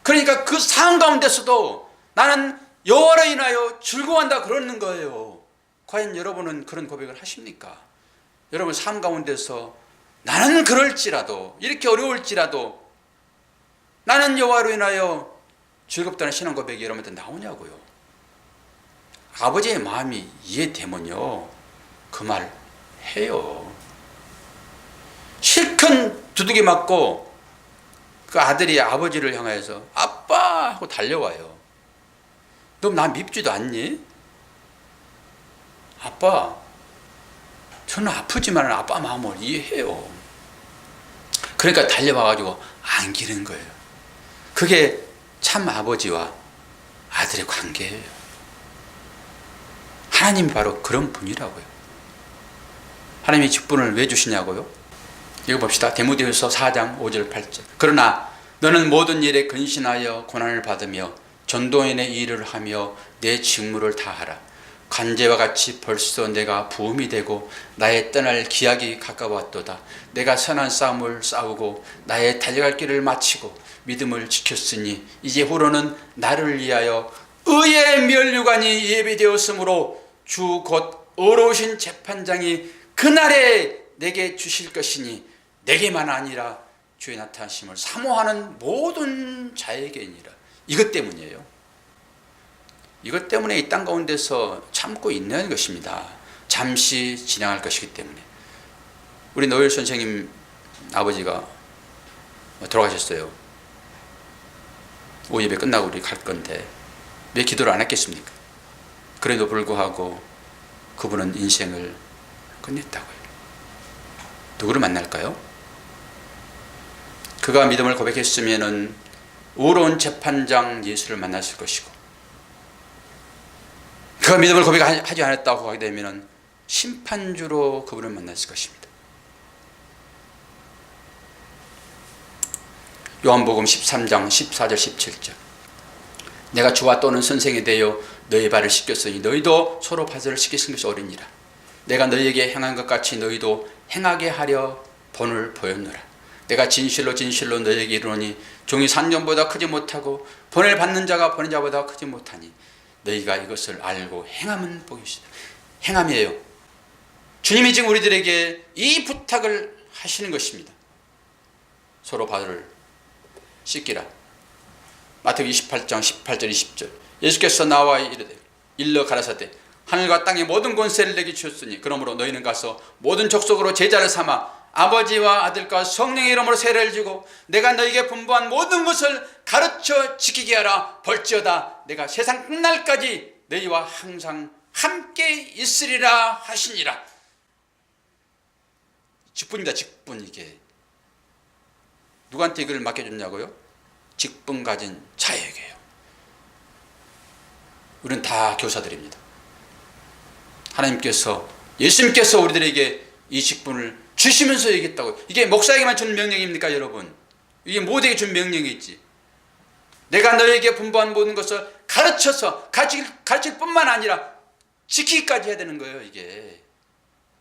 그러니까 그 상황 가운데서도 나는 여호와로 인하여 즐거워한다 그러는 거예요. 과연 여러분은 그런 고백을 하십니까? 여러분 삶 가운데서 나는 그럴지라도, 이렇게 어려울지라도 나는 여호와로 인하여 즐겁다는 신앙 고백이 여러분한테 나오냐고요. 아버지의 마음이 이해되면요 그 말 해요. 실컷 두들겨 맞고 그 아들이 아버지를 향해서 아빠 하고 달려와요. 너 나 밉지도 않니? 아빠, 저는 아프지만 아빠 마음을 이해해요. 그러니까 달려와가지고 안기는 거예요. 그게 참 아버지와 아들의 관계예요. 하나님이 바로 그런 분이라고요. 하나님이 직분을 왜 주시냐고요? 읽어봅시다. 디모데후서 4장 5절 8절. 그러나 너는 모든 일에 근신하여 고난을 받으며 전도인의 일을 하며 내 직무를 다하라. 관제와 같이 벌써 내가 부음이 되고 나의 떠날 기약이 가까웠도다. 내가 선한 싸움을 싸우고 나의 달려갈 길을 마치고 믿음을 지켰으니 이제 후로는 나를 위하여 의의 면류관이 예비되었으므로 주 곧 의로우신 재판장이 그날에 내게 주실 것이니 내게만 아니라 주의 나타나심을 사모하는 모든 자에게니라. 이것 때문이에요. 이것 때문에 이 땅 가운데서 참고 있는 것입니다. 잠시 지나갈 것이기 때문에. 우리 노엘 선생님 아버지가 돌아가셨어요. 오예배 끝나고 우리 갈 건데 왜 기도를 안 했겠습니까? 그래도 불구하고 그분은 인생을 끝냈다고요. 누구를 만날까요? 그가 믿음을 고백했으면은 의로운 재판장 예수를 만났을 것이고, 그가 믿음을 고백하지 않았다고 하게 되면은 심판주로 그분을 만났을 것입니다. 요한복음 13장 14절 17절. 내가 주와 또는 선생에 대하여 너희 발을 씻겼으니 너희도 서로 발을 씻기신 것이 옳으니라. 내가 너희에게 행한 것 같이 너희도 행하게 하려 본을 보였노라. 내가 진실로 진실로 너희에게 이르노니 종이 산전보다 크지 못하고 본을 받는 자가 보낸 자보다 크지 못하니 너희가 이것을 알고 행하면 복이시다. 행함이에요. 주님이 지금 우리들에게 이 부탁을 하시는 것입니다. 서로 발을 씻기라. 마태복음 28장 18절 20절. 예수께서 나와 이르되 일러 가라사대 하늘과 땅의 모든 권세를 내게 주셨으니 그러므로 너희는 가서 모든 족속으로 제자를 삼아 아버지와 아들과 성령의 이름으로 세례를 주고 내가 너희에게 분부한 모든 것을 가르쳐 지키게 하라. 벌지어다 내가 세상 끝날까지 너희와 항상 함께 있으리라 하시니라. 직분입니다. 직분. 이게 누구한테 이걸 맡겨줬냐고요? 직분 가진 자에게요. 우리는 다 교사들입니다. 하나님께서, 예수님께서 우리들에게 이 직분을 주시면서 얘기했다고. 이게 목사에게만 준 명령입니까 여러분? 이게 모두에게 준 명령이지. 내가 너에게 분부한 모든 것을 가르쳐서 가르칠 뿐만 아니라 지키기까지 해야 되는 거예요. 이게.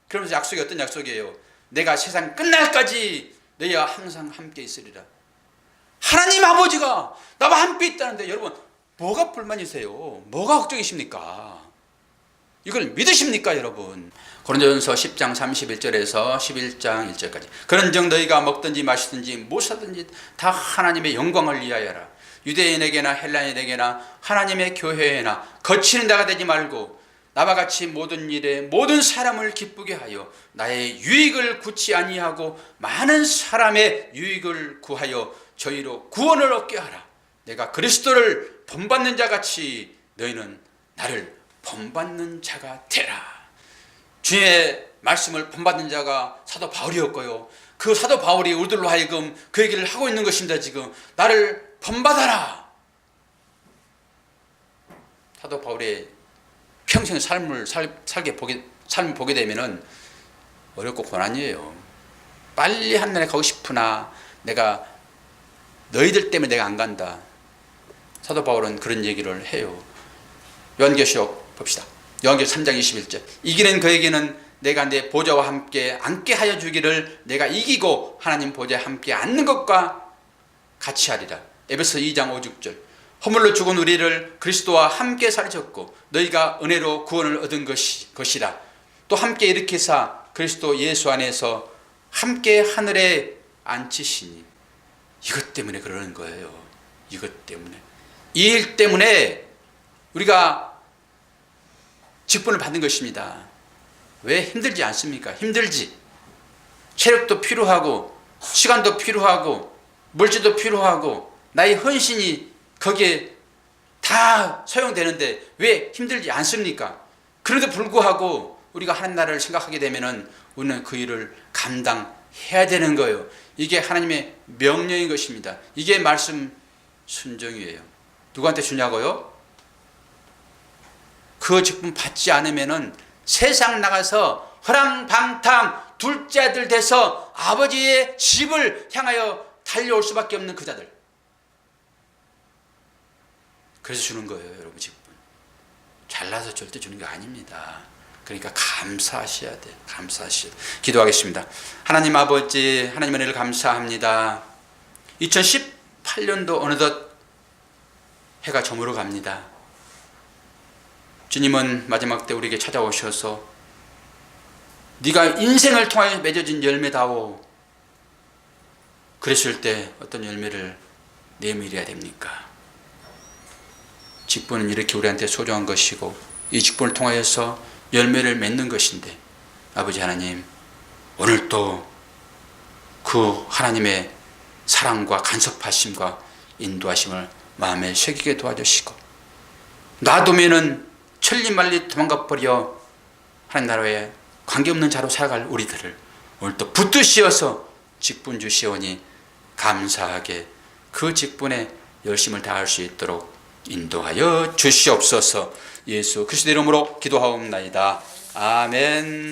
그러면서 약속이 어떤 약속이에요? 내가 세상 끝날까지 너희와 항상 함께 있으리라. 하나님 아버지가 나와 함께 있다는데 여러분 뭐가 불만이세요? 뭐가 걱정이십니까? 이걸 믿으십니까 여러분? 고린도전서 10장 31절에서 11장 1절까지. 그런즉 너희가 먹든지 마시든지 무엇하든지 다 하나님의 영광을 위하여라. 유대인에게나 헬라인에게나 하나님의 교회에나 거치는 자가 되지 말고 나와 같이 모든 일에 모든 사람을 기쁘게 하여 나의 유익을 구치 아니하고 많은 사람의 유익을 구하여 저희로 구원을 얻게 하라. 내가 그리스도를 본받는 자같이 너희는 나를 본받는 자가 되라. 주의 말씀을 본받는 자가 사도 바울이었고요. 그 사도 바울이 우리들로 하여금 그 얘기를 하고 있는 것입니다. 지금 나를 본받아라. 사도 바울의 평생 삶을 보게 되면은 어렵고 고난이에요. 빨리 하늘에 가고 싶으나 내가 너희들 때문에 내가 안 간다. 사도 바울은 그런 얘기를 해요. 요한계시록 봅시다. 요한계시록 3장 21절 이기는 그에게는 내가 내 보좌와 함께 앉게 하여 주기를 내가 이기고 하나님 보좌에 함께 앉는 것과 같이 하리라. 에베소 2장 5, 6절 허물로 죽은 우리를 그리스도와 함께 살리셨고 너희가 은혜로 구원을 얻은 것이라. 또 함께 일으키사 그리스도 예수 안에서 함께 하늘에 앉히시니. 이것 때문에 그러는 거예요. 이것 때문에, 이 일 때문에 우리가 직분을 받는 것입니다. 왜 힘들지 않습니까? 힘들지. 체력도 필요하고 시간도 필요하고 물질도 필요하고 나의 헌신이 거기에 다 소용되는데 왜 힘들지 않습니까? 그런데 불구하고 우리가 하나님 나라를 생각하게 되면은 우리는 그 일을 감당해야 되는 거예요. 이게 하나님의 명령인 것입니다. 이게 말씀 순종이에요. 누구한테 주냐고요? 그 직분 받지 않으면은 세상 나가서 허랑방탕 둘째 아들 돼서 아버지의 집을 향하여 달려올 수밖에 없는 그 자들. 그래서 주는 거예요, 여러분. 직분 잘나서 절대 주는 게 아닙니다. 그러니까 감사하셔야 돼. 감사하셔야 돼. 기도하겠습니다. 하나님 아버지, 하나님 은혜를 감사합니다. 2018년도 어느덧 해가 저물어 갑니다. 주님은 마지막 때 우리에게 찾아오셔서 네가 인생을 통하여 맺어진 열매다오. 그랬을 때 어떤 열매를 내밀어야 됩니까? 직분은 이렇게 우리한테 소중한 것이고 이 직분을 통하여서 열매를 맺는 것인데 아버지 하나님, 오늘도 그 하나님의 사랑과 간섭하심과 인도하심을 마음에 새기게 도와주시고 놔두면은 천리말리 도망가 버려 하나님 나라에 관계없는 자로 살아갈 우리들을 오늘 또 붙드시어서 직분 주시오니 감사하게 그 직분에 열심을 다할 수 있도록 인도하여 주시옵소서. 예수 그리스도 이름으로 기도하옵나이다. 아멘.